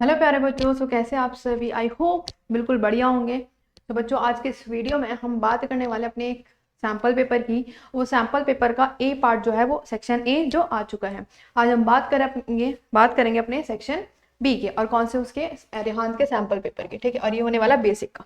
Hello प्यारे बच्चों, सो कैसे आप सभी? आई होप बिल्कुल बढ़िया होंगे। तो बच्चों, आज के इस वीडियो में हम बात करने वाले अपने एक सैम्पल पेपर की। वो सैम्पल पेपर का ए पार्ट जो है वो सेक्शन ए जो आ चुका है। आज हम बात करेंगे अपने सेक्शन बी के, और कौन से उसके, रेहान के सैम्पल पेपर के। ठीक है, और ये होने वाला बेसिक का।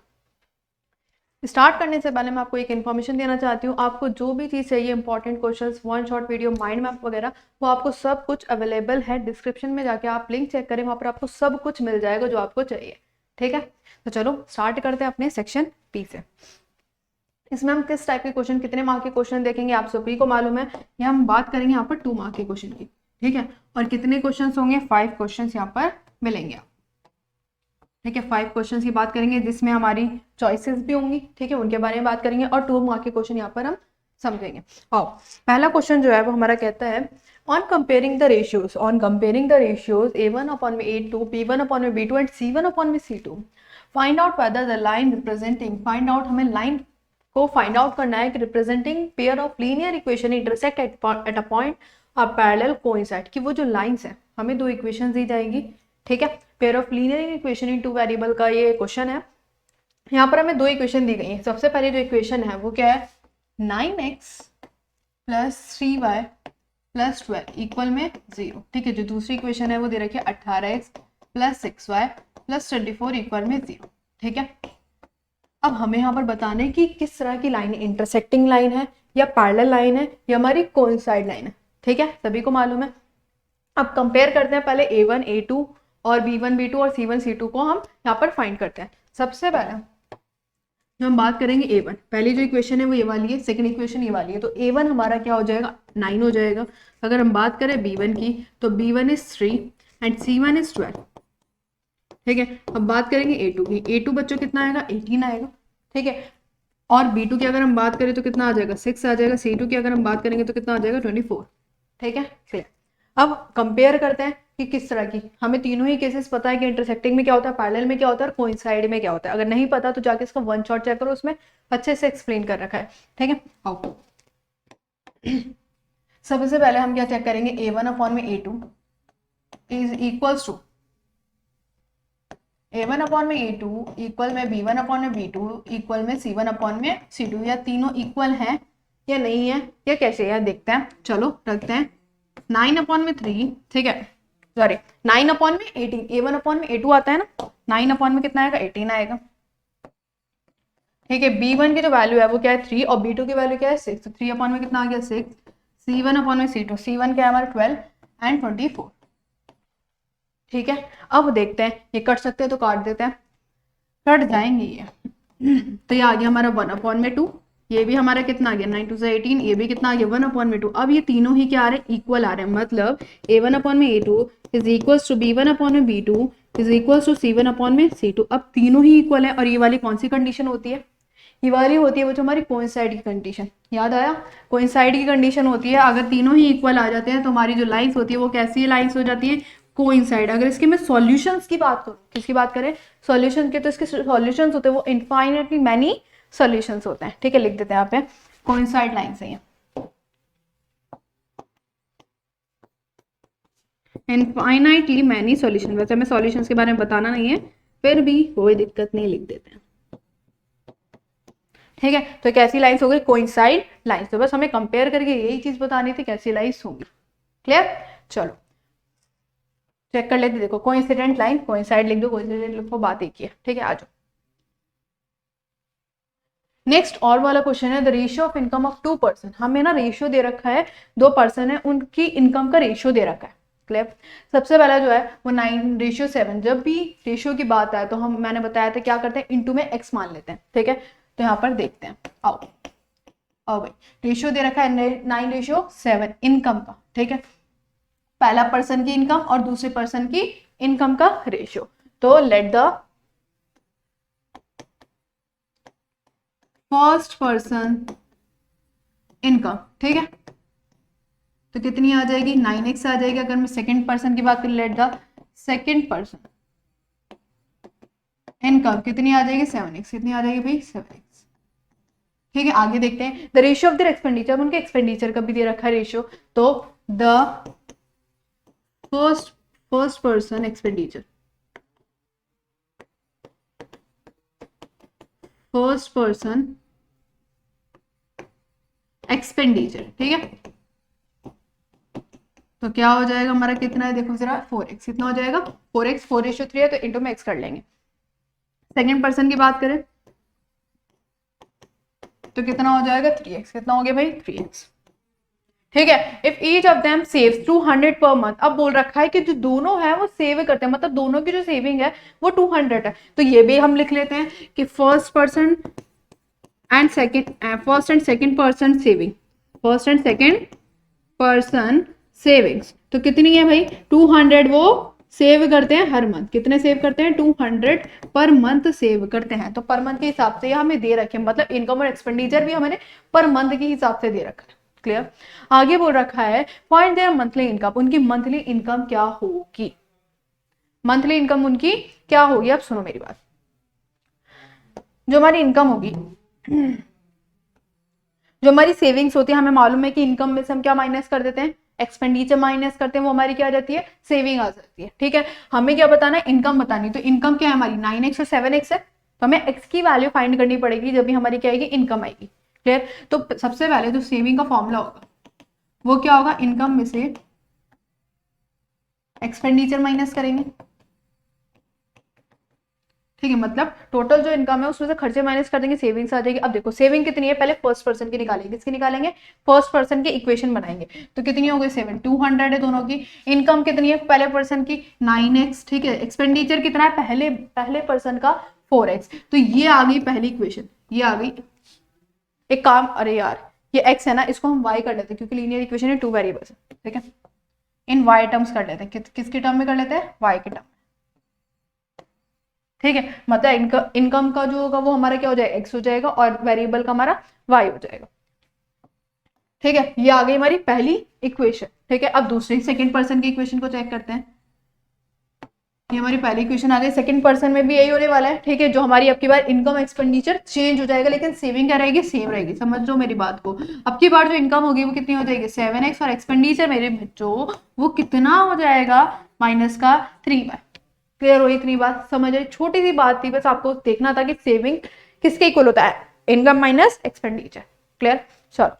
स्टार्ट करने से पहले मैं आपको एक इन्फॉर्मेशन देना चाहती हूँ। आपको जो भी चीज़ चाहिए, important questions, one shot video, mind map वगैरह, वो आपको सब कुछ अवेलेबल है। डिस्क्रिप्शन में जाके आप लिंक चेक करें, वहाँ पर आपको सब कुछ मिल जाएगा जो आपको चाहिए। ठीक है, तो चलो स्टार्ट करते हैं अपने सेक्शन पी से। इसमें हम किस टाइप के क्वेश्चन, कितने मार्क के क्वेश्चन देखेंगे, आप सभी को मालूम है। यहाँ हम बात करेंगे यहाँ पर 2 मार्क के क्वेश्चन की। ठीक है, और कितने क्वेश्चन होंगे? 5 क्वेश्चन यहाँ पर मिलेंगे। ठीक है, 5 क्वेश्चन की बात करेंगे जिसमें हमारी चॉइसेस भी होंगी। ठीक है, उनके बारे में बात करेंगे, और 2 मार्क के क्वेश्चन यहाँ पर हम समझेंगे। और पहला क्वेश्चन जो है वो हमारा कहता है, on comparing the ratios a1 upon में a2, b1 upon में b2 एंड c1 upon में c2, find out whether the line representing, find out, हमें लाइन को फाइंड आउट करना है कि representing pair of linear equation intersect at a point और parallel coincide, कि वो जो लाइंस है, हमें 2 इक्वेशन दी जाएगी। ठीक है, pair of linear equation in 2 variable का ये क्वेश्चन है। यहाँ पर हमें 2 इक्वेशन दी गई है। सबसे पहले जो इक्वेशन है वो क्या है? 9x plus 3y plus 12 equal में 0। ठीक है, जो दूसरी इक्वेशन है वो दे रखी है 18x plus 6y plus 24 equal में 0। ठीक है, अब हमें यहाँ पर बताना है कि किस तरह की लाइन है, इंटरसेक्टिंग लाइन है या पैरेलल लाइन है या हमारी कोइंसाइड लाइन है। ठीक है, सभी को मालूम है। अब कंपेयर करते हैं पहले a1 a2 और b1 b2 और c1 c2 को हम यहाँ पर फाइंड करते हैं। सबसे पहले जो हम बात करेंगे a1, पहली जो इक्वेशन है वो ये वाली है, सेकंड इक्वेशन ये वाली है। तो a1 हमारा क्या हो जाएगा? 9 हो जाएगा। अगर हम बात करें b1 की, तो b1 is 3 and c1 is 12। ठीक है, अब बात करेंगे a2 की। a2 बच्चों कितना आएगा? 18 आएगा। ठीक है, और b2 की अगर हम बात करें तो कितना आ जाएगा? 6 आ जाएगा। c2 की अगर हम बात करेंगे तो कितना आ जाएगा? 24। ठीक है, क्लियर। अब कंपेयर करते हैं कि किस तरह की, हमें तीनों ही केसेस पता है कि इंटरसेक्टिंग में क्या होता है, पैरेलल में क्या होता है और कोइंसाइड में क्या होता है। अगर नहीं पता तो जाके इसका वन शॉट चेक करो, उसमें अच्छे से एक्सप्लेन कर रखा है। ठीक है, आओ सबसे पहले हम क्या चेक करेंगे? a1 अपॉन में a2 is equals to a1 upon में a2 इक्वल में b1 अपॉन में b2 इक्वल में c1 अपॉन में c2। या तीनों इक्वल है या नहीं है या कैसे है, देखते हैं। चलो रखते हैं 9 अपॉन में 3। ठीक है, सॉरी 9 अपॉन में 18, a1 अपॉन में a2 आता है ना, 9 अपॉन में कितना आएगा? 18 आएगा। ठीक है, b1 की जो वैल्यू है वो क्या है? 3, और b2 की वैल्यू क्या है? 6। तो 3 अपॉन में कितना आ गया? 6। c1 अपॉन में c2, c1 क्या है हमारा? 12 एंड 24। ठीक है, अब देखते हैं, ये कट सकते हैं तो काट देते हैं, कट जाएंगे ये। तो ये आ गया हमारा 1 अपॉन में 2। ये भी हमारा कितना आ गया? 9 2 से 18। ये भी कितना आ गया? 1 अपॉन में 2। अब ये तीनों ही क्या आ रहे हैं? इक्वल आ रहे हैं। मतलब a1 अपॉन में a2 is equals to b1 upon में b2 is equals to c1 upon में c2। अब तीनों ही इक्वल है, और ये वाली कौन सी कंडीशन होती है? ये वाली होती है वो जो हमारी कोइंसाइड की कंडीशन। याद आया? कोइंसाइड की कंडीशन होती है, अगर तीनों ही इक्वल आ जाते हैं तो हमारी जो लाइंस होती है वो कैसी लाइंस हो जाती है? कोइंसाइड। अगर इसके मैं सॉल्यूशंस की बात करूँ, किसकी बात करें? सॉल्यूशन के, तो इसके सॉल्यूशंस होते हैं वो इनफाइनाइटली मैनी सॉल्यूशंस होते हैं। ठीक है, लिख देते हैं यहाँ पे कोइंसाइड लाइंस है। इनफाइनाइटली मैनी सॉल्यूशन, वैसे हमें सॉल्यूशंस के बारे में बताना नहीं है, फिर भी कोई दिक्कत नहीं, लिख देते हैं। ठीक है, तो कैसी लाइंस हो गई? Coincide lines. तो बस हमें कंपेयर करके यही चीज बतानी थी, कैसी लाइंस होंगी। क्लियर? चलो चेक कर लेते। देखो, कोइंसिडेंट लाइन, कोइंसाइड लिख दो, कोइंसिडेंट लिखो, बात एक ही है। ठीक है, आ जाओ नेक्स्ट। और वाला क्वेश्चन है, the ratio of income of 2 person. हमें ना रेशियो दे रखा है, 2 पर्सन है, उनकी इनकम का रेशियो दे रखा है। क्लियर? सबसे पहला जो है वो 9:7। जब भी रेशियो की बात आए तो मैंने बताया था क्या करते हैं? इनटू में x मान लेते हैं। ठीक है, तो यहाँ पर देखते हैं। आओ भाई, रेशियो दे रखा है 9:7 इनकम का। ठीक है, पहला पर्सन की इनकम और दूसरे पर्सन की इनकम का रेशियो। तो let the first person income. ठीक है, तो कितनी आ जाएगी? 9x आ जाएगी। अगर मैं सेकंड पर्सन की बात करूं, let the second person income कितनी आ जाएगी? 7x। कितनी आ जाएगी भाई? 7x। ठीक है, आगे देखते हैं। The ratio of their expenditure, उनके एक्सपेंडिचर का भी दे रखा है रेशियो। तो the first person expenditure, first person expenditure, ठीक है। तो क्या हो जाएगा हमारा, कितना है देखो जरा, 4x। कितना हो जाएगा 4x, 4:3 है तो इंटू में x कर लेंगे। सेकेंड पर्सन की बात करें तो कितना हो जाएगा 3x। कितना हो गया भाई 3x, ठीक है। If each of them saves 200 per month, अब बोल रखा है कि जो दोनों है वो सेव करते हैं, मतलब दोनों की जो सेविंग है वो 200 है। तो ये भी हम लिख लेते हैं कि first and second person saving, first and second person savings. तो कितनी है भाई 200, वो सेव करते हैं हर मंथ। कितने सेव करते हैं 200 पर मंथ सेव करते हैं। तो पर मंथ के हिसाब से हमें दे रखे, मतलब इनकम और एक्सपेंडिचर भी हमें पर मंथ के हिसाब से दे रखा है। क्लियर। आगे बोल रखा है फाइंड देयर मंथली इनकम, उनकी मंथली इनकम क्या होगी, मंथली इनकम उनकी क्या होगी। अब सुनो मेरी बात, जो हमारी इनकम होगी, जो हमारी सेविंग्स होती है, हमें मालूम है कि इनकम में से हम क्या माइनस कर देते हैं, एक्सपेंडिचर माइनस करते हैं, वो हमारी क्या आ जाती है, सेविंग आ जाती है, ठीक है। हमें क्या बताना है, इनकम बतानी। तो इनकम क्या है हमारी 9x और 7x है, तो हमें x की वैल्यू फाइंड करनी पड़ेगी जब भी हमारी क्या आएगी, इनकम आएगी। क्लियर। तो सबसे पहले जो सेविंग का फॉर्मूला होगा वो क्या होगा, इनकम में से एक्सपेंडिचर माइनस करेंगे, ठीक है। मतलब टोटल जो इनकम है उसमें से खर्चे माइनस कर देंगे, सेविंग्स आ जाएगी। अब देखो सेविंग कितनी है, पहले फर्स्ट पर्सन की निकालेंगे। किसकी निकालेंगे, फर्स्ट पर्सन की इक्वेशन बनाएंगे। तो कितनी हो गई 7, 200 है दोनों की। इनकम कितनी है पहले पर्सन की 9x, ठीक है। एक्सपेंडिचर कितना है पहले पर्सन का 4x। तो ये आ गई पहली इक्वेशन, ये आ गई। एक काम, अरे यार ये x है ना, इसको हम y कर लेते हैं क्योंकि लीनियर इक्वेशन है, 2 वेरिएबल्स, ठीक है। इन y टर्म्स कर लेते हैं, किसके टर्म में कर लेते हैं, y के टर्म, ठीक है। मतलब इनकम का जो होगा वो हमारा क्या हो जाएगा, x हो जाएगा, और वेरिएबल का हमारा y हो जाएगा, ठीक है। ये आ गई हमारी पहली इक्वेशन, ठीक है। अब दूसरी सेकंड पर्सन की इक्वेशन को चेक करते हैं। ये हमारी पहली इक्वेशन आ गई। सेकंड पर्सन में भी यही होने वाला है, ठीक है। जो हमारी अब की बार इनकम एक्सपेंडिचर चेंज हो जाएगा, लेकिन सेविंग क्या रहेगी, सेम रहेगी। समझ लो मेरी बात को। अब की बार जो इनकम होगी वो कितनी हो जाएगी 7x, और एक्सपेंडिचर मेरे बच्चों वो कितना हो जाएगा, माइनस का 3y। क्लियर हुई इतनी बात, समझ आई। छोटी सी बात थी, बस आपको देखना था कि सेविंग किसके इक्वल होता है, इनकम माइनस एक्सपेंडिचर। क्लियर। चलो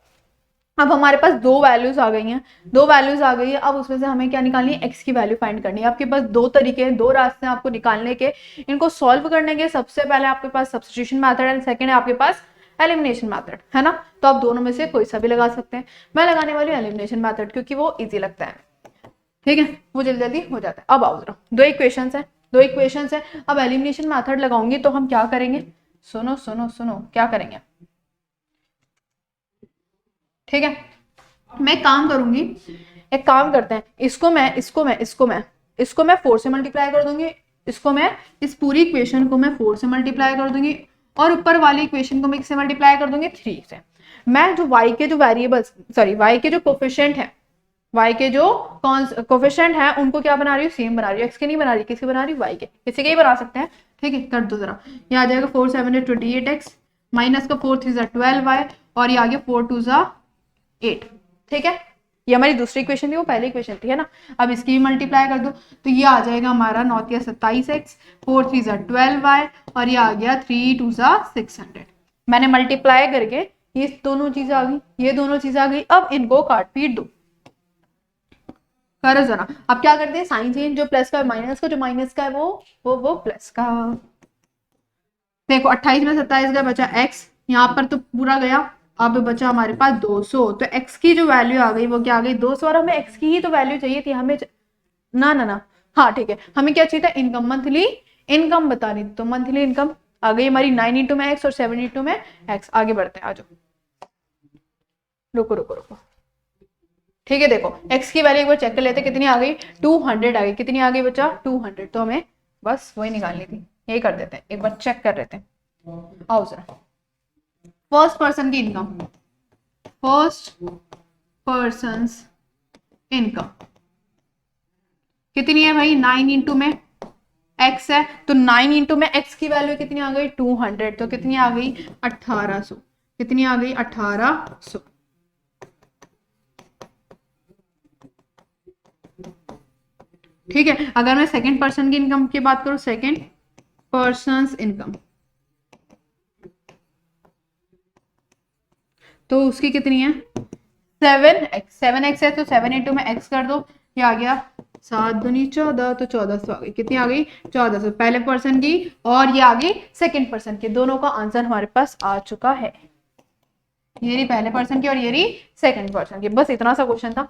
अब हमारे पास दो वैल्यूज आ गई हैं, दो वैल्यूज आ गई है। अब उसमें से हमें क्या निकालनी है, एक्स की वैल्यू फाइंड करनी है। आपके पास दो तरीके हैं, दो रास्ते हैं आपको निकालने के, इनको सॉल्व करने के। सबसे पहले आपके पास सब्स्टिट्यूशन मेथड है, सेकंड है आपके पास एलिमिनेशन मेथड, है ना। तो आप दोनों में से कोई सा भी लगा सकते हैं। मैं लगाने वाली हूँ एलिमिनेशन मेथड, क्योंकि वो ईजी लगता है, ठीक है, वो जल्दी जल्दी हो जाता है। अब आओ जरा, दो इक्वेशंस है। अब एलिमिनेशन मेथड लगाऊंगी तो हम क्या करेंगे, सुनो सुनो सुनो, क्या करेंगे, ठीक है। मैं काम करूंगी, एक काम करते हैं, इसको मैं 4 से मल्टीप्लाई कर दूंगी, इसको मैं, इस पूरी इक्वेशन को मैं 4 से मल्टीप्लाई कर दूंगी, और ऊपर वाली इक्वेशन को मैं किससे मल्टीप्लाई कर दूंगी, 3 से। मैं जो y के जो वेरिएबल्स, सॉरी y के जो कोफिशिएंट है, y के जो कोफिशिएंट है उनको क्या बना रही हूँ, सेम बना रही हूँ। x के नहीं बना रही, किसके बना रही हूँ, y के। किसी के ही बना सकते हैं, ठीक है। कर दो जरा, ये आ जाएगा 4 7 28x, माइनस का 4 3 12y, और ये आ गया 4 2 8, ठीक है। ये हमारी दूसरी इक्वेशन थी, वो पहली इक्वेशन थी, है ना। अब इसकी भी मल्टीप्लाई कर दो, तो ये आ जाएगा हमारा 9 27x, 4 3 12y, और ये आ गया 3 2 600। मैंने मल्टीप्लाई करके ये दोनों चीजें आ गई, ये दोनों चीजें आ गई। अब इनको काट पीट दो, करो जरा। अब क्या करते हैं, साइन चेंज, जो प्लस का माइनस का, जो माइनस का है वो प्लस का। देखो 28 में 27 का बचा x, यहाँ पर तो पूरा गया। अब बचा हमारे पास 200, तो x की जो वैल्यू आ गई वो क्या आ गई 200, और हमें x की ही तो वैल्यू चाहिए थी हमें, ना ना ना, हाँ ठीक है। हमें क्या चाहिए था, इनकम, मंथली इनकम बतानी। तो मंथली इनकम आ गई हमारी 9 इंटू में x और 7 इंटू में x। आगे बढ़ते हैं, आ जाओ, रुको रुको रुको, ठीक है। देखो x की वैल्यू एक बार चेक कर लेते, कितनी आ गई 200 आ गई। कितनी आ गई बच्चा 200, तो हमें बस वही निकालनी थी, यही कर देते हैं, एक बार चेक कर लेते हैं। आओ जरा, फर्स्ट पर्सन की इनकम, फर्स्ट पर्सन इनकम कितनी है भाई, 9 इंटू में x है, तो 9 इंटू में x की वैल्यू कितनी आ गई 200, तो कितनी आ गई 1800। कितनी आ गई 1800, ठीक है। अगर मैं सेकंड पर्सन की इनकम की बात करूं, सेकंड पर्सन इनकम, तो उसकी कितनी है 7x, 7x है तो 7 इंटू में x कर दो, ये आ गया 7 दूनी 14, तो 1400 आ गई, कितनी आ गई 1400, पहले पर्सन की और ये आ गई सेकंड पर्सन की, दोनों का आंसर हमारे पास आ चुका है, ये रही पहले पर्सन की और ये रही सेकंड पर्सन की। बस इतना सा क्वेश्चन था,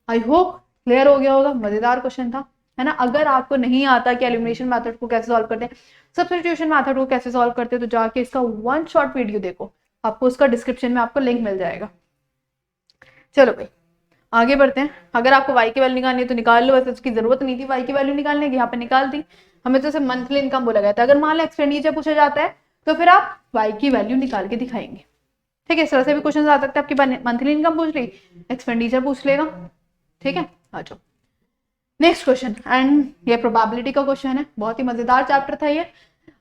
आई होप क्लियर हो गया होगा, मजेदार क्वेश्चन था, है ना। अगर आपको नहीं आता कि एलिमिनेशन मेथड को कैसे सॉल्व करते हैं, सब्स्टिट्यूशन मेथड को कैसे सॉल्व करते हैं, तो जाके इसका वन शॉट वीडियो देखो, आपको उसका डिस्क्रिप्शन में आपको लिंक मिल जाएगा। चलो भाई आगे बढ़ते हैं। अगर आपको y की वैल्यू निकालनी है तो निकाल लो, वैसे उसकी जरूरत नहीं थी y की वैल्यू निकालने की, यहाँ पे निकाल दी। हमें तो सिर्फ मंथली इनकम बोला गया था, अगर मान लो एक्सपेंडिचर पूछा जाता है तो फिर आप y की वैल्यू निकाल के दिखाएंगे, ठीक है। इस तरह से भी क्वेश्चन आ सकते हैं, आपकी मंथली इनकम पूछ ली, एक्सपेंडिचर पूछ लेगा, ठीक है। आ जाओ नेक्स्ट क्वेश्चन, एंड ये प्रोबेबिलिटी का क्वेश्चन है, बहुत ही मजेदार चैप्टर था ये।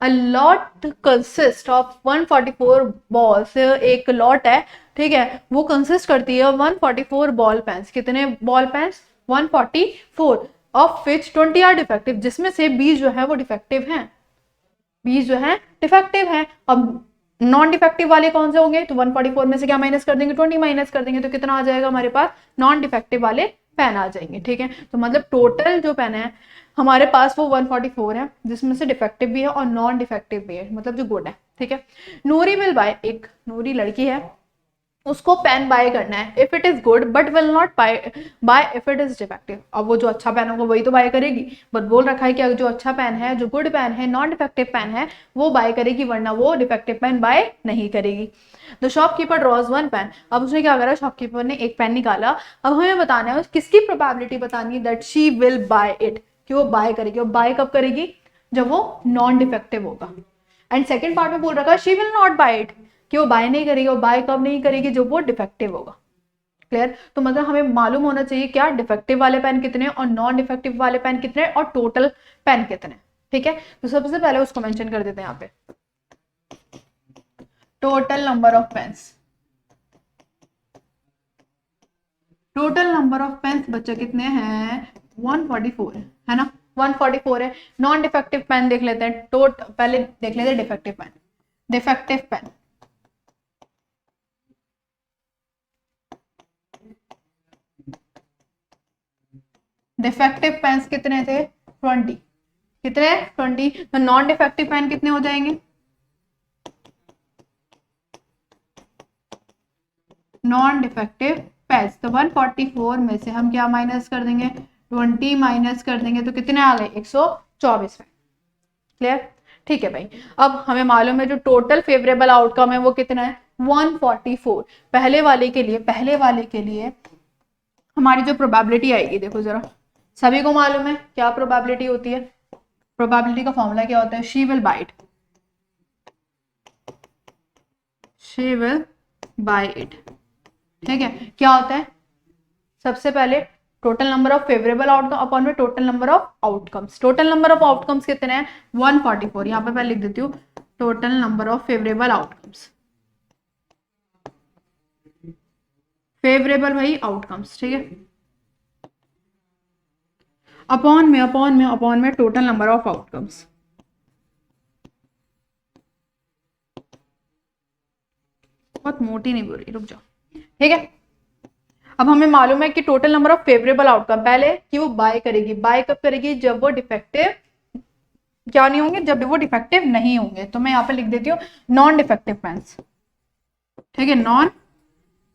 A lot consist of 144 balls, एक लॉट है, ठीक है, वो कंसिस्ट करती है 144 बॉल पेन्स, कितने ball pens 144, of which 20 are defective, जिसमें से 20 जो है वो डिफेक्टिव हैं, 20 जो है डिफेक्टिव है। अब नॉन डिफेक्टिव वाले कौन से होंगे, तो 144 में से क्या माइनस कर देंगे 20 माइनस कर देंगे, तो कितना आ जाएगा हमारे पास नॉन डिफेक्टिव वाले पेन आ जाएंगे, ठीक है। तो मतलब टोटल जो पेन है हमारे पास वो 144 है, जिसमें से डिफेक्टिव भी है और नॉन डिफेक्टिव भी है, मतलब जो गुड है, ठीक है। नूरी विल बाय, एक नूरी लड़की है, उसको पेन बाय करना है, if it is good but will not buy if it is defective. अब वो जो अच्छा पेन होगा वही तो बाय करेगी, बट बोल रखा है कि अगर जो अच्छा पेन है, जो गुड पेन है, नॉन डिफेक्टिव पेन है, वो बाय करेगी, वरना वो डिफेक्टिव पेन बाय नहीं करेगी। The shopkeeper draws one pen, अब उसने क्या करा, शॉपकीपर ने एक पेन निकाला, अब हमें बताना है किसकी प्रोबेबिलिटी बतानी है that she will buy it, कि वो बाय करेगी, और बाय कब करेगी, जब वो नॉन डिफेक्टिव होगा। एंड सेकेंड पार्ट में बोल रखा है she will not buy it, कि वो बाय नहीं करेगी, वो बाय कब नहीं करेगी, जब वो डिफेक्टिव होगा। क्लियर, तो मतलब हमें मालूम होना चाहिए क्या डिफेक्टिव वाले पेन कितने और नॉन डिफेक्टिव वाले पेन कितने और टोटल पेन कितने, ठीक है। तो सबसे पहले उसको मेंशन कर देते हैं यहाँ पे, total number of pens, total number of pens बच्चा कितने हैं 144 है ना, 144 है। नॉन डिफेक्टिव पेन देख लेते हैं, पहले देख लेते हैं defective pen, defective pen defective pens कितने थे 20, कितने 20, तो नॉन डिफेक्टिव पेन कितने हो जाएंगे, नॉन डिफेक्टिव पेन्स, तो 144 में से हम क्या माइनस कर देंगे 20 माइनस कर देंगे, तो कितने आ गए 124 में। क्लियर, ठीक है भाई। अब हमें मालूम है जो टोटल फेवरेबल आउटकम है वो कितना है 144, पहले वाले के लिए, पहले वाले के लिए हमारी जो प्रोबेबिलिटी आएगी, देखो जरा, सभी को मालूम है क्या प्रोबेबिलिटी होती है, प्रोबेबिलिटी का फॉर्मूला क्या होता है, she will buy it, she will buy it, ठीक है। क्या होता है, सबसे पहले total number of favourable outcome upon में total number of outcomes, total number of outcomes कितने हैं 144, यहाँ पे मैं लिख देती हूँ total number of favourable outcomes, favourable भाई आउटकम्स, ठीक है, अपॉन में टोटल नंबर ऑफ आउटकम्स, बहुत मोटी नहीं बोल रही, रुक जाओ, ठीक है। अब हमें मालूम है कि total number of favourable outcome, पहले कि वो बाय करेगी, बाय कब करेगी, जब वो डिफेक्टिव क्या नहीं होंगे, जब वो डिफेक्टिव नहीं होंगे, तो मैं यहाँ पे लिख देती हूँ नॉन डिफेक्टिव पेन्स, ठीक है, नॉन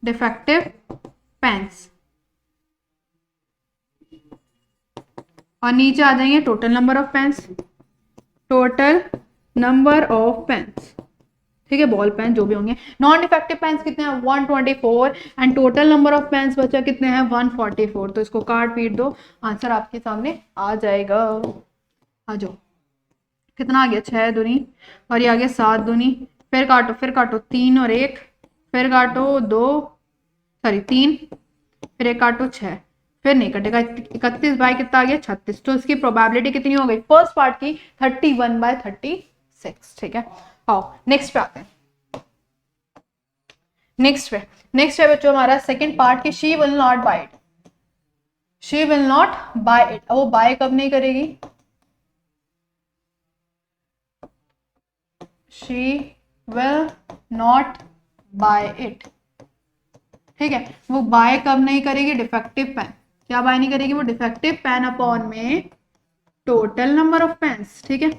डिफेक्टिव पेन्स, और नीचे आ जाएंगे total number of pens, total number of pens, ठीक है, बॉल पेन जो भी होंगे। नॉन डिफेक्टिव पेन्स कितने हैं 124, and total number of pens बचा कितने हैं 144, तो इसको काट पीट दो, आंसर आपके सामने आ जाएगा। आ जाओ, कितना आ गया 6 दूनी और ये आ गया 7 दूनी, फिर काटो 3 और 1, फिर काटो 2, सॉरी 3, फिर एक काटो 6, फिर नहीं कटेगा, 31 बाय कितना आ गया 36, तो इसकी प्रोबेबिलिटी कितनी हो गई फर्स्ट पार्ट की 31/36, ठीक है। आओ नेक्स्ट पे आते हैं, नेक्स्ट पे बच्चों हमारा सेकंड पार्ट की she will not buy it, she will not buy it, वो बाय कब नहीं करेगी, she will not buy it, ठीक है, वो बाय कब नहीं करेगी, डिफेक्टिव पेन, क्या बाय नहीं करेगी वो, डिफेक्टिव पेन अपॉन में टोटल नंबर ऑफ पेन्स। ठीक है,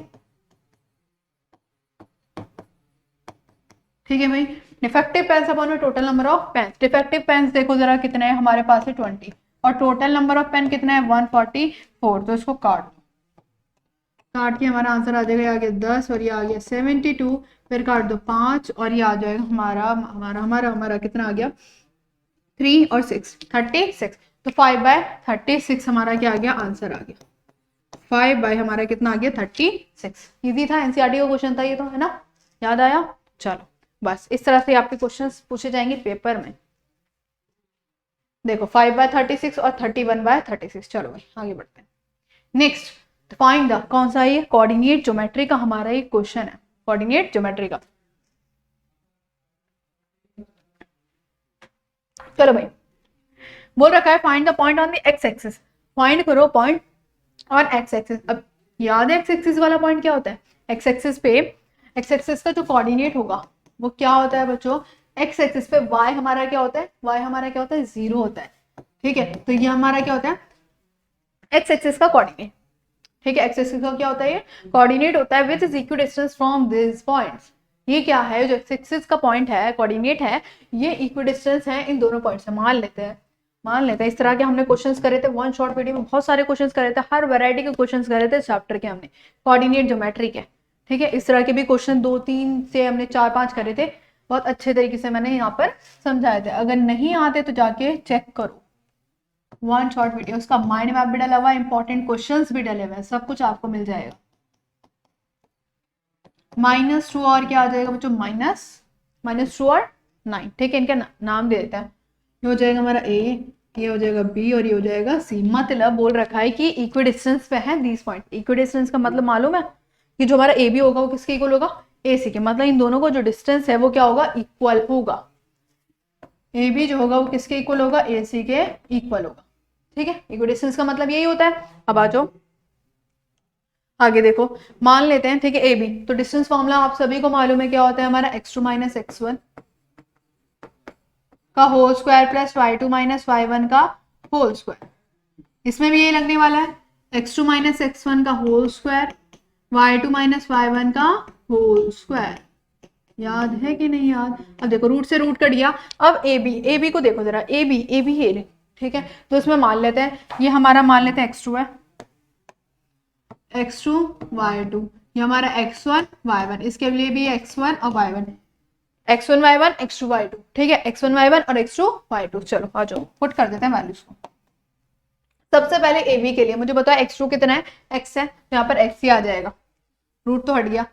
ठीक है भाई, डिफेक्टिव पेन्स अपॉन में total number of pens. Defective pens देखो जरा कितने हैं हमारे पास है 20, और टोटल नंबर ऑफ पेन कितना है 144, तो इसको काट दो, काट के हमारा आंसर आ जाएगा, ये आ गया 10 और ये आ गया 72, फिर काट दो 5 और ये आ जाएगा हमारा हमारा हमारा हमारा कितना आ गया 3 और 6 36, तो 5/36 हमारा क्या आ गया, आंसर आ गया 5 बाय हमारा कितना आ गया 36। इजी था, एनसीईआरटी का क्वेश्चन था ये तो, है ना, याद आया। चलो बस इस तरह से आपके क्वेश्चंस पूछे जाएंगे पेपर में। देखो 5/36 और 31/36। चलो भाई आगे बढ़ते हैं। नेक्स्ट फाइंड द, कौन सा ये कोऑर्डिनेट ज्योमेट्री का हमारा एक क्वेश्चन है, कोऑर्डिनेट ज्योमेट्री का। चलो भाई, बोल रखा है find the point on the x axis, find करो पॉइंट ऑन एक्स एक्सिस। अब याद है एक्स एक्सिस वाला पॉइंट क्या होता है, एक्स एक्सिस पे एक्स एक्सिस का जो कोऑर्डिनेट होगा वो क्या होता है बच्चों, एक्स एक्सिस पे वाई हमारा क्या होता है, वाई हमारा क्या होता है 0 होता है। ठीक है, तो ये हमारा क्या होता है एक्स एक्सिस का कोऑर्डिनेट। ठीक है, एक्स एक्सिस का क्या होता है, ये कोऑर्डिनेट होता है which is equidistance from this points. ये क्या है, जो एक्स एक्सिस का पॉइंट है, कोऑर्डिनेट है, ये इक्विडिस्टेंस है इन दोनों पॉइंट से। मान लेते हैं इस तरह के हमने क्वेश्चंस करे थे वन शॉर्ट वीडियो में, बहुत सारे क्वेश्चंस करे थे, हर वैरायटी के क्वेश्चंस करे थे चैप्टर के हमने, कोऑर्डिनेट ज्योमेट्री के। ठीक है, इस तरह के भी क्वेश्चन 2-3 से हमने 4-5 करे थे, बहुत अच्छे तरीके से मैंने यहाँ पर समझाए थे। अगर नहीं आते तो जाके चेक करो वन शॉर्ट वीडियो, उसका माइंड मैप भी डला हुआ है, इंपॉर्टेंट क्वेश्चंस भी डले हुए हैं, सब कुछ आपको मिल जाएगा। -2 और क्या आ जाएगा बच्चों, -2 और 9। ठीक है, इनका नाम दे देता है, ये हो जाएगा हमारा ए, ये हो जाएगा बी और ये हो जाएगा सी। मतलब बोल रखा है कि इक्विडिस्टेंस पे है दीज पॉइंट। इक्विडिस्टेंस का मतलब मालूम है कि जो हमारा ए बी होगा वो किसके इक्वल होगा, ए सी के। मतलब इन दोनों को जो डिस्टेंस है वो क्या होगा, इक्वल होगा। ए बी जो होगा वो किसके इक्वल होगा, ए सी के इक्वल होगा। ठीक है, इक्विडिस्टेंस का मतलब यही होता है। अब आ जाओ आगे देखो, मान लेते हैं ठीक है ए बी, तो डिस्टेंस फॉर्मूला आप सभी को मालूम है क्या होता है हमारा, x2 - x1 का whole square plus y2 - y1 का होल स्क्वायर। इसमें भी ये लगने वाला है, x2 - x1 का होल स्क्वायर, y2 - y1 का होल स्क्वायर। याद है कि नहीं याद। अब देखो रूट से रूट कट गया। अब ए बी को देखो जरा, ए बी ये ठीक है, तो इसमें मान लेते हैं ये हमारा, मान लेते हैं x2 है, x2 y2, ये हमारा x1 y1, इसके लिए भी x1 और y1, x1 y1 x2 y2। ठीक है, x1 y1 और x2 y2। चलो आ जाओ पुट कर देते हैं वैल्यूज को। सबसे पहले ए बी के लिए मुझे बताओ x2 कितना है, x है, तो यहाँ पर x ही आ जाएगा, रूट तो हट गया।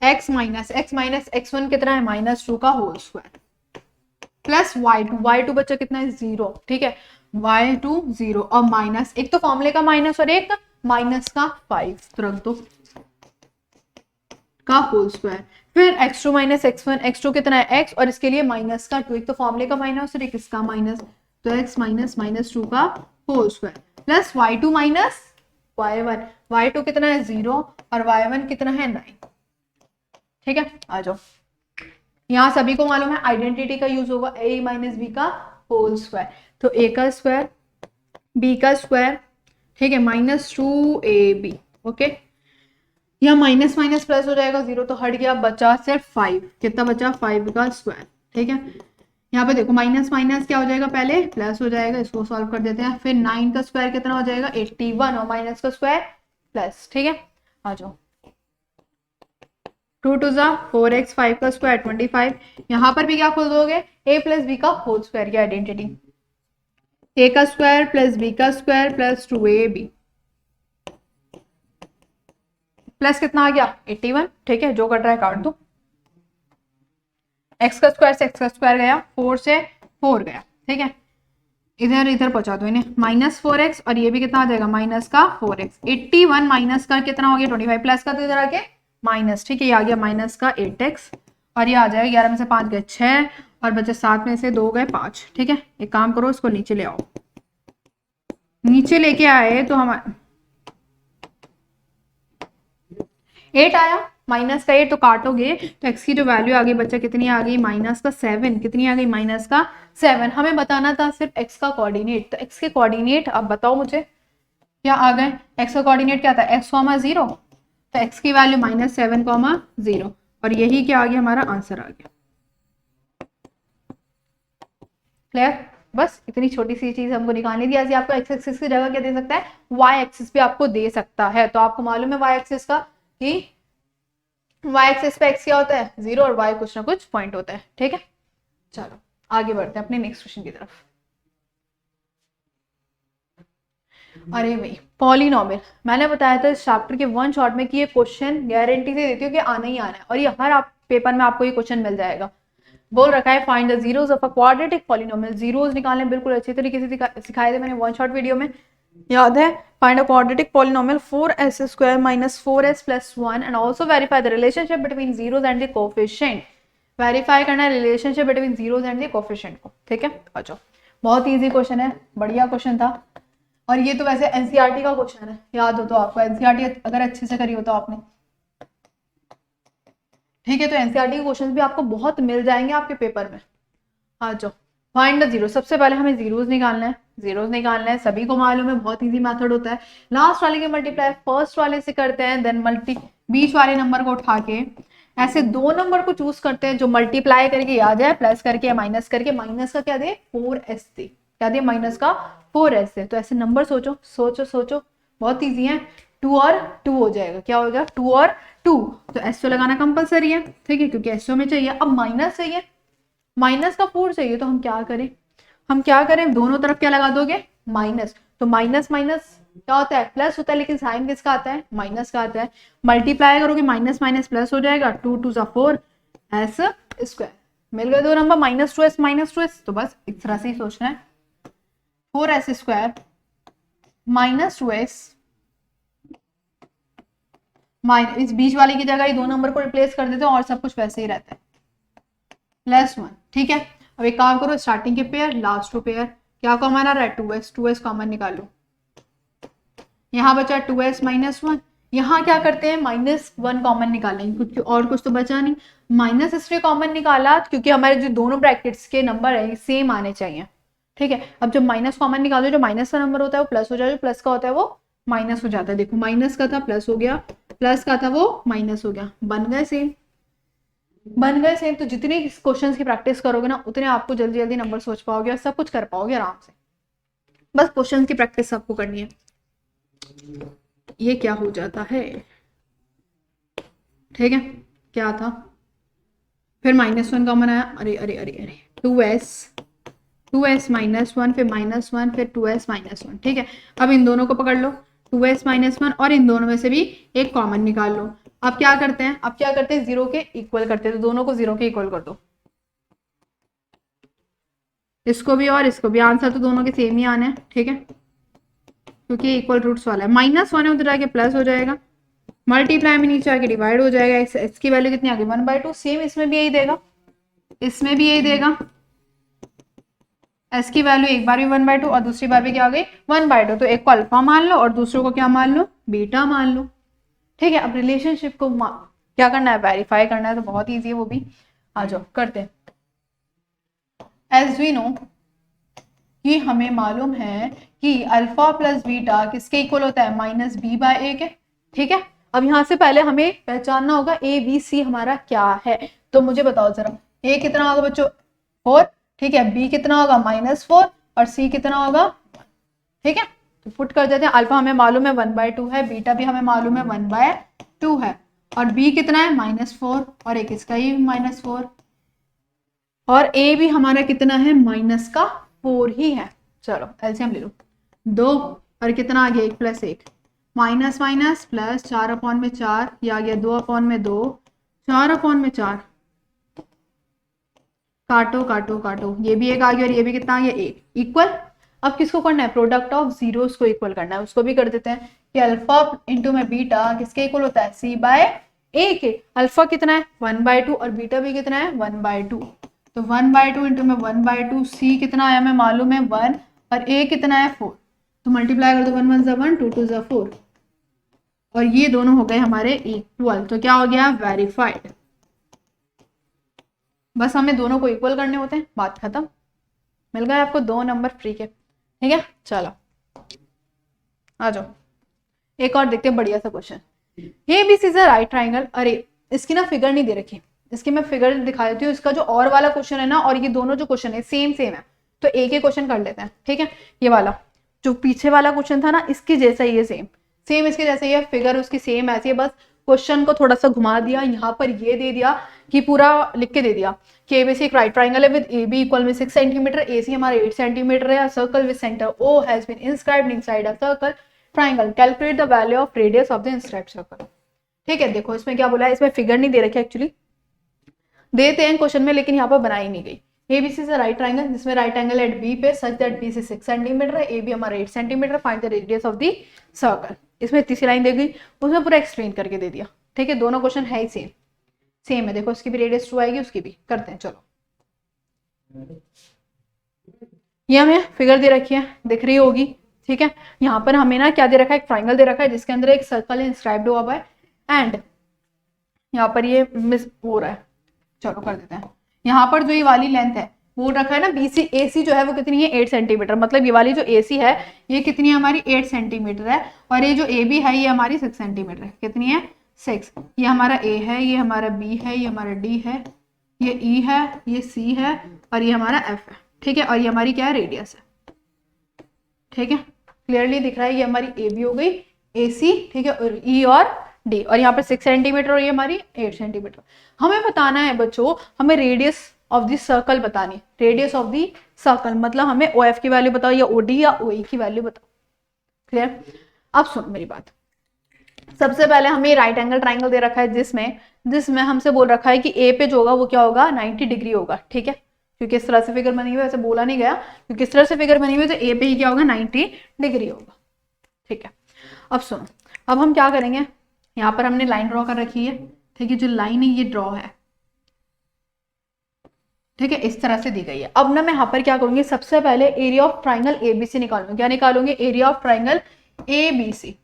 x माइनस x1 कितना है, -2 का होल स्क्वायर प्लस y2 बच्चा कितना है 0। ठीक है, y2 0 और माइनस, एक तो फॉर्मूले का माइनस और एक माइनस का 5 तो रख दो का होल स्क्वायर। फिर x2 - x1, x2 कितना है x और इसके लिए माइनस का 2, एक तो फॉर्मूले का माइनस और एक इसका माइनस, तो x माइनस -2 का whole square plus y2 minus y1, y2 कितना है 0 और y1 कितना है 9। ठीक है, आ जाओ, यहाँ सभी को मालूम है आइडेंटिटी का यूज होगा, a - b का होल स्क्वायर, तो a का स्क्वायर b का स्क्वायर। ठीक है, -2ab। ओके, यहाँ माइनस माइनस प्लस हो जाएगा, 0 तो हट गया, बचा सिर्फ 5। कितना बचा, 5 का स्क्वायर। ठीक है, यहाँ पे देखो माइनस माइनस क्या हो जाएगा, पहले प्लस हो जाएगा, इसको सॉल्व कर देते हैं। फिर 9 का स्क्वायर कितना हो जाएगा 81 और माइनस का स्क्वायर प्लस। ठीक है, आ जाओ, 2 2 जा 4x, 5 का स्क्वायर 25। यहाँ पर भी क्या खोल दोगे, a प्लस बी का होल स्क्वायर की आइडेंटिटी, a का स्क्वायर प्लस b का स्क्वायर प्लस 2ab प्लस कितना आ गया 81। ठीक है, जो कट रहा है काट दो, x का स्क्वायर से x का स्क्वायर गया, 4 से 4 गया। ठीक है, इधर इधर पहुंचा दो इन्हें, -4x और ये भी कितना आ जाएगा माइनस का 4x। 81 माइनस का कितना हो गया 25, प्लस का तो इधर आके माइनस। ठीक है, ये आ गया माइनस का 8x और ये आ जाएगा 11 में से 5 गए 6 और बचे 7 में से 2 गए 5। ठीक है, एक काम करो इसको नीचे ले आओ, नीचे लेके आए तो हमारा 8 आया माइनस का 8 तो काटोगे तो x की जो वैल्यू आ गई बच्चा कितनी आ गई, -7। कितनी आ गई, -7। हमें बताना था सिर्फ x का कोऑर्डिनेट, तो x के कोऑर्डिनेट अब बताओ मुझे क्या आ गए। x का कोऑर्डिनेट क्या था, x, 0, तो x की वैल्यू -7, 0 और यही क्या आ गया, हमारा आंसर आ गया। क्लियर, बस इतनी छोटी सी चीज हमको निकालनी थी। ऐसे आपको x एक्सिस की जगह क्या दे सकता है, y एक्सिस भी आपको दे सकता है। तो आपको मालूम है y एक्सिस का कि y एक्सिस पे x क्या होता है, 0 और y कुछ ना कुछ पॉइंट होता है। ठीक है, चलो आगे बढ़ते हैं अपने नेक्स्ट क्वेश्चन की तरफ। अरे भाई पॉलिनोमियल, मैंने बताया था इस चैप्टर के वन शॉट में कि ये क्वेश्चन गारंटी से देती हूँ कि आना ही आना है और ये हर आप पेपर में आपको ये क्वेश्चन मिल जाएगा। बोल रखा है find the zeros of a quadratic polynomial, zeros निकालने बिल्कुल अच्छी तरीके से सिखाए थे मैंने वन शॉट वीडियो में, याद है। Find a quadratic polynomial 4s² - 4s + 1 and also verify the relationship between zeros and the coefficient. Verify करना है relationship between zeros and the coefficient को। ठीक है, आ जाओ, बहुत इजी क्वेश्चन है, बढ़िया क्वेश्चन था और ये तो वैसे एनसीईआरटी का क्वेश्चन है, याद हो तो आपको एनसीईआरटी अगर अच्छे से करी हो तो आपने। ठीक है, तो एनसीईआरटी के क्वेश्चन भी आपको बहुत मिल जाएंगे आपके पेपर में। आ जाओ, फाइंड द जीरो, सबसे पहले हमें जीरोस निकालना है। जीरोस निकालना है, सभी को मालूम है बहुत इजी मेथड होता है। लास्ट वाले के मल्टीप्लाई फर्स्ट वाले से करते हैं, देन बीच वाले नंबर को उठा के ऐसे दो नंबर को चूज करते हैं जो मल्टीप्लाई करके आ जाए, प्लस करके या माइनस करके। माइनस का क्या दे, 4s दे, क्या दे, माइनस का 4s दे। तो ऐसे नंबर सोचो सोचो सोचो, बहुत ईजी है। 2 और 2 हो जाएगा, क्या होगा, 2 और 2, तो एसओ लगाना कंपलसरी है। ठीक है, क्योंकि एसओ में चाहिए। अब माइनस चाहिए, माइनस का 4 चाहिए, तो हम क्या करें, दोनों तरफ क्या लगा दोगे, माइनस। तो माइनस माइनस क्या होता है, प्लस होता है, लेकिन साइन किसका आता है, माइनस का आता है। मल्टीप्लाई करोगे माइनस माइनस प्लस हो जाएगा, 2 2 = 4 एस स्क्वायर। मिल गए दो नंबर, -2s, तो बस इस तरह से ही सोचना है। 4s² -2s, इस बीच वाले की जगह ही दो नंबर को रिप्लेस कर देते हैं और सब कुछ वैसे ही रहता है, +1। ठीक है, अब एक काम करो, स्टार्टिंग के पेयर लास्ट टू पेयर, क्या कॉमन आ रहा है, 2s कॉमन निकालो। यहाँ बचा 2s - 1, यहाँ क्या करते हैं, -1 कॉमन निकालेंगे क्योंकि और कुछ तो बचा नहीं। माइनस इसलिए कॉमन निकाला क्योंकि हमारे जो दोनों ब्रैकेट्स के नंबर है सेम आने चाहिए। ठीक है, अब जब माइनस कॉमन निकालो, जो माइनस का नंबर होता है वो प्लस हो जाए, जो प्लस का होता है वो माइनस हो जाता है। देखो माइनस का था प्लस हो गया, प्लस का था वो माइनस हो गया, बन गए सेम, बन गए सेम। तो जितने क्वेश्चंस की प्रैक्टिस करोगे ना, उतने आपको जल्दी जल्दी नंबर सोच पाओगे और सब कुछ कर पाओगे आराम से। बस क्वेश्चंस की प्रैक्टिस आपको करनी है। ये क्या हो जाता है, ठीक है, क्या था, फिर -1 कॉमन आया, अरे अरे अरे अरे 2s -1, फिर -1, फिर 2s - 1। ठीक है, अब इन दोनों को पकड़ लो, 2s - 1 और इन दोनों में से भी एक कॉमन निकाल लो। अब क्या करते हैं, जीरो के इक्वल करते हैं, तो दोनों को जीरो के इक्वल कर दो, इसको भी और इसको भी। आंसर तो दोनों के सेम ही आने हैं। ठीक है, क्योंकि इक्वल रूट्स वाला है। -1 है, उधर जाके प्लस हो जाएगा, मल्टीप्लाई में नीचे आके डिवाइड हो जाएगा। एक्स की वैल्यू कितनी आ गई, 1/2। सेम इसमें भी यही देगा, इसमें भी यही देगा। एस की वैल्यू एक बार भी 1/2 और दूसरी बार भी क्या आ गई, 1/2। तो एक को अल्फा मान लो और दूसरों को क्या मान लो, बीटा मान लो। ठीक है, अब रिलेशनशिप को क्या करना है, वेरीफाई करना है, तो बहुत ईजी है वो भी। आ जाओ करते हैं। एज वी नो कि हमें मालूम है कि अल्फा प्लस बीटा किसके इक्वल होता है, -b/a के। ठीक है, अब यहाँ से पहले हमें पहचानना होगा ए बी सी हमारा क्या है। तो मुझे बताओ जरा, ए कितना होगा बच्चों, 4। ठीक है, बी कितना होगा, -4 और सी कितना होगा। ठीक है, तो पुट कर देते हैं। अल्फा हमें मालूम है 1/2 है, बीटा भी हमें मालूम है 1/2 है, और बी कितना है, -4 और एक इसका ही -4, और ए भी हमारा कितना है, -4 ही है। चलो एलसीएम ले लो, 2 और कितना आ गया, 1 + 1, माइनस माइनस प्लस, 4/4, ये आ गया 2/2, 4/4, काटो काटो काटो, ये भी एक आ गया और ये भी कितना आ गया, 1, इक्वल। अब किसको करना है, प्रोडक्ट ऑफ जीरोस को इक्वल करना है, उसको भी कर देते हैं कि अल्फा इंटू में बीटा किसके इक्वल होता है, c/a के। अल्फा कितना है, 1/2 और बीटा भी कितना है, 1/2। तो 1/2 इंटू में 1/2, c कितना आया हमें मालूम है 1 और a कितना है 4, तो मल्टीप्लाई कर दो, 1 1 = 1, 2 2 = 4, और ये दोनों हो गए हमारे इक्वल, तो क्या हो गया, वेरीफाइड। बस हमें दोनों को इक्वल करने होते हैं, बात खत्म। मिल गए आपको 2 नंबर फ्री के, ठीक है। चलो आ जाओ, एक और देखते हैं बढ़िया सा question. A B C is a right triangle. अरे इसकी ना फिगर नहीं दे रखी, इसकी मैं फिगर दिखा देती हूँ। इसका जो और वाला क्वेश्चन है ना, और ये दोनों जो क्वेश्चन है सेम सेम है, तो एक ही क्वेश्चन कर लेते हैं, ठीक है। ये वाला जो पीछे वाला क्वेश्चन था ना, इसकी जैसा ही है, सेम सेम इसके जैसे ही है, फिगर उसकी सेम ऐसी है, बस क्वेश्चन को थोड़ा सा घुमा दिया, यहाँ पर ये दे दिया कि पूरा लिख के दे दिया कि एबीसी एक राइट ट्राइंगल है विद ए बी इक्वल में 6 सेंटीमीटर, ए सी हमारा 8 सेंटीमीटर है, circle with centre O has been inscribed inside a circle triangle, calculate the value of radius of the inscribed circle. ठीक है, देखो इसमें क्या बोला है, इसमें फिगर नहीं दे रखी एक्चुअली, देते हैं क्वेश्चन में, लेकिन यहाँ पर बनाई नहीं गई। एबीसी से राइट ट्राइंगल जिसमें राइट एंगल एट बी पे सच दैट बी से 6 सेंटीमीटर है, ए बी हमारा 8 centimetre, find the radius of the circle. इसमें इतनी सी लाइन दी गई, उसमें पूरा एक्सप्लेन करके दे दिया, ठीक है। दोनों क्वेश्चन है ही सेम सेम है, देखो इसकी भी रेडियस 2 आएगी, उसकी भी करते हैं। चलो ये हमें फिगर दे रखी है, दिख रही होगी, ठीक है। यहाँ पर हमें ना क्या दे रखा है, एक ट्राइंगल दे रखा है जिसके अंदर एक सर्कल इंस्क्राइब्ड हुआ है, एंड यहाँ पर ये मिस हो रहा है, चलो कर देते हैं। यहाँ पर जो ये वाली लेंथ है वो रखा है ना, बीसी एसी जो है वो कितनी है, 8 सेंटीमीटर, मतलब ये वाली जो एसी है ये कितनी है हमारी, 8 सेंटीमीटर है, और ये जो ए बी है ये हमारी 6 सेंटीमीटर है, कितनी है, 6। ये हमारा ए है, ये हमारा बी है, ये हमारा डी है, ये ई है, ये सी है, और ये हमारा एफ है, ठीक है। और ये हमारी क्या है, रेडियस है, ठीक है। क्लियरली दिख रहा है, ये हमारी ए बी हो गई, ए सी, ठीक है, और ई और डी, और यहाँ पर 6 सेंटीमीटर और ये हमारी 8 सेंटीमीटर। हमें बताना है बच्चों, हमें रेडियस ऑफ द सर्कल बतानी, रेडियस ऑफ द सर्कल मतलब हमें ओ एफ की वैल्यू बताओ या ओ डी या ओ ई की वैल्यू बताओ। क्लियर? अब सुनो मेरी बात, सबसे पहले हमें राइट एंगल ट्राइंगल दे रखा है जिसमें हमसे बोल रखा है कि ए पे जो होगा वो क्या होगा, 90 डिग्री होगा, ठीक है। क्योंकि इस तरह से फिगर बनी हुई है, ऐसे बोला नहीं गया, क्योंकि इस तरह से फिगर बनी हुई है तो ए पे ही क्या होगा, 90 डिग्री होगा, ठीक है। अब सुनो, अब हम क्या करेंगे, यहाँ पर हमने लाइन ड्रॉ कर रखी है, ठीक है। जो लाइन है ये ड्रॉ है, ठीक है, इस तरह से दी गई है। अब ना मैं यहाँ पर क्या करूंगी, सबसे पहले एरिया ऑफ ट्राइंगल एबीसी निकालूंगी। क्या निकालूंगी, एरिया ऑफ ट्राइंगल एबीसी।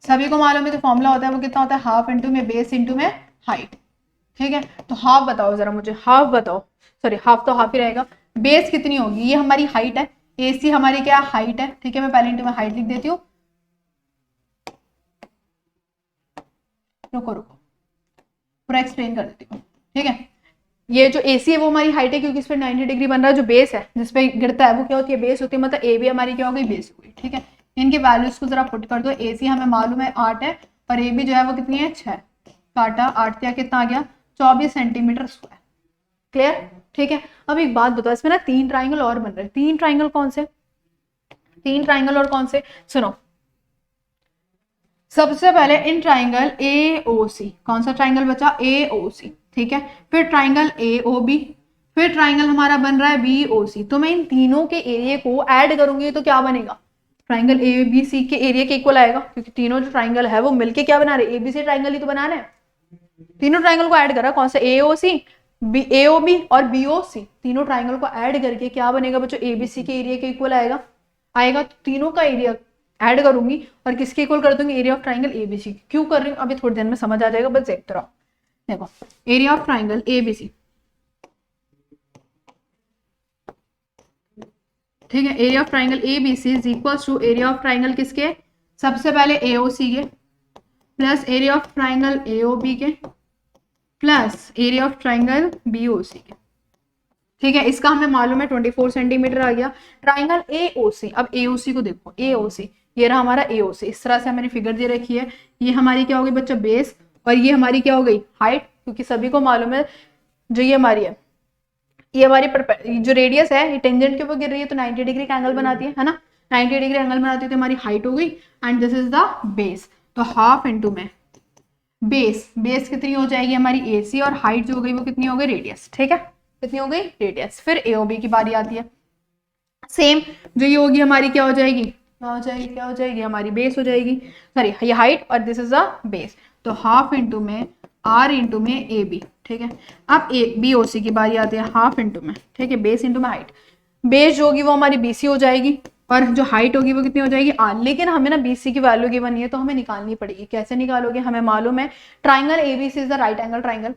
सभी को मालूम है, तो फॉर्मूला होता है वो कितना होता है, हाफ इंटू में बेस इंटू में हाइट, ठीक है। तो हाफ बताओ जरा मुझे, हाफ बताओ, सॉरी हाफ तो हाफ ही रहेगा, बेस कितनी होगी, ये हमारी हाइट है, एसी हमारी क्या हाइट है, ठीक है। मैं पहले इंटू में हाइट लिख देती हूँ, रुको पूरा एक्सप्लेन कर देती हूँ, ठीक है। ये जो एसी है वो हमारी हाइट है, क्योंकि इस पर 90 डिग्री बन रहा है। जो बेस है जिसपे गिरता है वो क्या होती है, बेस होती है, मतलब ए भी हमारी क्या हो गई, बेस हो गई, ठीक है। इनकी वैल्यूज को जरा पुट कर दो, एसी हमें मालूम है 8 है, और ए भी जो है वो कितनी है, 6, काटा 8 क्या कितना आ गया, 24 सेंटीमीटर स्क्वायर। क्लियर? ठीक है। अब एक बात बताओ, इसमें ना 3 ट्राइंगल और बन रहे हैं, 3 ट्राइंगल कौन से, 3 ट्राइंगल और कौन से, सुनो। सबसे पहले इन ट्राइंगल ए ओ सी, कौन सा ट्राइंगल बचा, ए ओ सी, ठीक है। फिर ट्राइंगल ए ओ बी, फिर ट्राइंगल हमारा बन रहा है बी ओ सी। तो मैं इन तीनों के एरिया को ऐड करूंगी तो क्या बनेगा, ट्राइंगल ए बी सी के एरिया के इक्वल आएगा, क्योंकि तीनों जो ट्राइंगल है वो मिलके क्या बना रहे, ए बी सी ट्राइंगल ही तो बना रहे हैं। तीनों ट्राइंगल को ऐड करा, कौन सा, ए ओ सी, बी ए ओ बी और बी ओ सी, तीनों ट्राइंगल को ऐड करके क्या बनेगा बच्चों, ए बी सी के एरिया के इक्वल आएगा। तो तीनों का एरिया ऐड करूंगी और किसके इक्वल कर दूंगी, एरिया ऑफ ट्राइंगल एबीसी। क्यों कर रही हूँ अभी थोड़ी देर में समझ आ जाएगा, बस देखते रहो। देखो एरिया ऑफ ट्राइंगल एबीसी, ठीक है, area of triangle ABC is equal to area of triangle किसके, सबसे पहले एओसी के plus area of triangle AOB के plus area of triangle BOC के, ठीक है। इसका हमें मालूम है 24 सेंटीमीटर आ गया। ट्राइंगल एओसी, अब एओसी को देखो, एओसी ये रहा हमारा एओसी, इस तरह से मैंने फिगर दे रखी है। ये हमारी क्या हो गई बच्चों, बेस, और ये हमारी क्या हो गई, हाइट, क्योंकि सभी को मालूम है जो ये हमारी है, ये हमारी जो रेडियस है ये टेंजेंट के ऊपर गिर रही है, तो 90 डिग्री का एंगल बनाती है ना, 90 डिग्री एंगल बनाती है, तो हमारी हाइट हो गई, and this is the base. तो हाफ इंटू में बेस कितनी हो जाएगी हमारी एसी, और हाइट जो हो गई वो कितनी हो गई, रेडियस, ठीक है, कितनी हो गई, रेडियस। फिर एओबी की बारी आती है, सेम जो ये होगी हमारी क्या हो जाएगी, क्या हो जाएगी हमारी बेस हो जाएगी, सॉरी ये हाइट, और दिस इज अ बेस। तो हाफ इंटू में आर इंटू में ए बी, ठीक है। अब ए बी ओ सी की बारी आती है, हाफ इंटू में, ठीक है, बेस इंटू में हाइट, बेस जो होगी वो हमारी बीसी हो जाएगी, और जो हाइट होगी वो कितनी हो जाएगी r। लेकिन हमें ना BC की वैल्यू गिवन नहीं है तो हमें निकालनी पड़ेगी। कैसे निकालोगे, हमें मालूम है triangle ABC is the right angle triangle,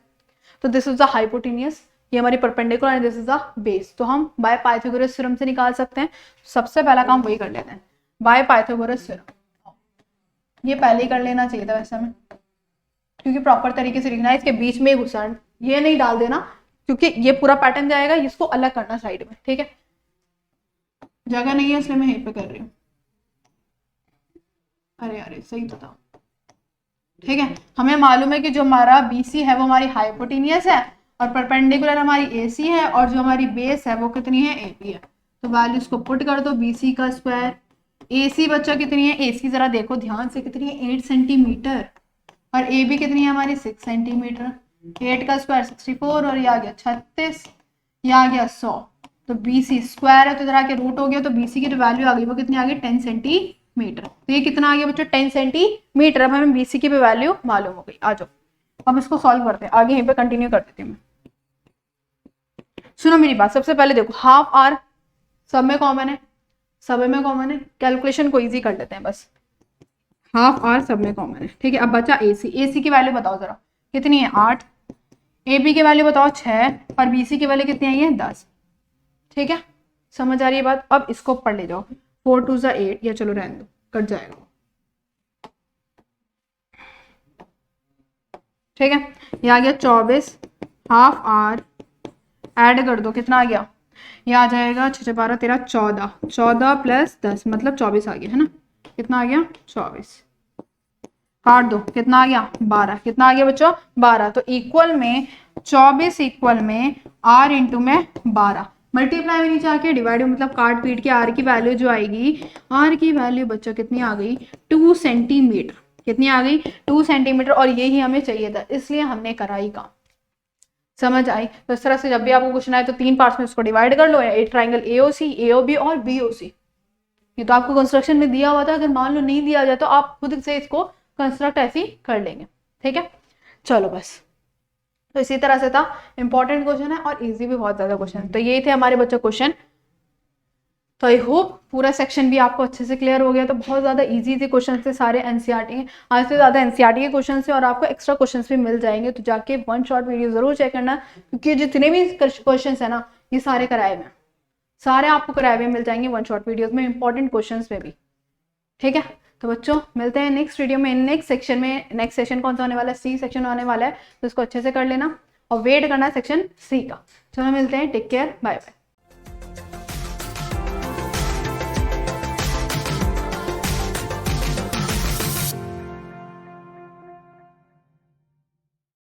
तो दिस इज द हाइपोटेनियस, ये हमारी perpendicular and this is the base, तो हम बाय पाइथागोरस थ्योरम से निकाल सकते हैं। सबसे पहला काम वही कर लेते हैं, बाय पाइथागोरस थ्योरम। ये पहले ही कर लेना चाहिए था वैसे हमें, क्योंकि प्रॉपर तरीके से लिखना है, इसके बीच में घुसान ये नहीं डाल देना, क्योंकि ये पूरा पैटर्न जाएगा, इसको अलग करना साइड में, ठीक है। जगह नहीं है इसलिए मैं यहीं पे कर रही हूँ। अरे अरे सही बताओ, ठीक है। हमें मालूम है कि जो हमारा BC है वो हमारी हाइपोटेनियस है और परपेंडिकुलर हमारी AC है, और जो हमारी बेस है वो कितनी है, AP है। तो वैल्यूज को पुट कर दो, BC का स्क्वायर, AC बच्चा कितनी है, AC जरा देखो ध्यान से कितनी है, 8 सेंटीमीटर, और AB कितनी है हमारी 6 सेंटीमीटर। 8 का स्क्वायर 64 और ये आ गया 36, ये आ गया 100। तो BC स्क्वायर है तो इधर आके रूट हो गया, तो BC की जो वैल्यू आ गई वो कितनी आ गई, 10 सेंटीमीटर। तो ये कितना आ गया बच्चों, 10 सेंटीमीटर। अब हमें BC की भी वैल्यू मालूम हो गई। आ जाओ अब इसको सॉल्व करते हैं, आगे यहीं पे कंटिन्यू कर देती हूँ मैं। सुनो मेरी बात, सबसे पहले देखो हाफ आर सब में कॉमन है, सब में कॉमन है, कैलकुलेशन को इजी कर लेते हैं बस। हाफ आर सब में कॉमन है, ठीक है। अब बचा AC की वैल्यू बताओ जरा कितनी है, 8, AB की वैल्यू बताओ 6, और BC की वैल्यू कितनी आई है, 10, ठीक है। समझ आ रही है बात। अब इसको पढ़ ले जाओ, 4 2 8, या चलो रहने दो कट जाएगा, ठीक है। ये आ गया 24, हाफ आर ऐड कर दो, कितना आ गया, ये आ जाएगा 6 12 13 14, 14 प्लस 10 मतलब 24 आ गया, है ना। कितना आ गया, 24, काट दो, कितना आ गया, 12, कितना आ गया बच्चों, 12। तो इक्वल में 24 इक्वल में r इंटू में 12, मल्टीप्लाई में नीचे आके डिवाइड मतलब काट पीट के r की वैल्यू जो आएगी, r की वैल्यू बच्चों कितनी आ गई, 2 सेंटीमीटर। कितनी आ गई, 2 सेंटीमीटर, और यही हमें चाहिए था, इसलिए हमने करा ही काम। समझ आई। तो इस तरह से जब भी आपको क्वेश्चन आए तो 3 पार्ट्स में उसको डिवाइड कर लो, एक ट्राइंगल AOC, AOB और BOC। ये तो आपको कंस्ट्रक्शन में दिया हुआ था, अगर मान लो नहीं दिया जाए तो आप खुद से इसको कंस्ट्रक्ट ऐसे ही कर लेंगे, ठीक है। चलो बस, तो इसी तरह से था, इंपॉर्टेंट क्वेश्चन है और इजी भी बहुत ज्यादा क्वेश्चन। तो ये थे हमारे बच्चों क्वेश्चन। तो आई होप पूरा सेक्शन भी आपको अच्छे से क्लियर हो गया। तो बहुत ज्यादा इजी थे क्वेश्चन थे सारे, NCERT के, आज से ज्यादा NCERT के क्वेश्चन से, और आपको एक्स्ट्रा क्वेश्चन भी मिल जाएंगे। तो जाके वन शॉट वीडियो जरूर चेक करना, क्योंकि जितने भी क्वेश्चन है ना ये सारे कराए हुए हैं, सारे आपको कराए हुए मिल जाएंगे वन शॉट वीडियोज में, इंपॉर्टेंट क्वेश्चन में भी, ठीक है। तो बच्चों मिलते हैं नेक्स्ट वीडियो में, नेक्स्ट सेक्शन में। नेक्स्ट सेक्शन कौन सा होने वाला है, C सेक्शन होने वाला है, तो इसको अच्छे से कर लेना और वेट करना है सेक्शन C का। चलो मिलते हैं, टेक केयर, बाय बाय।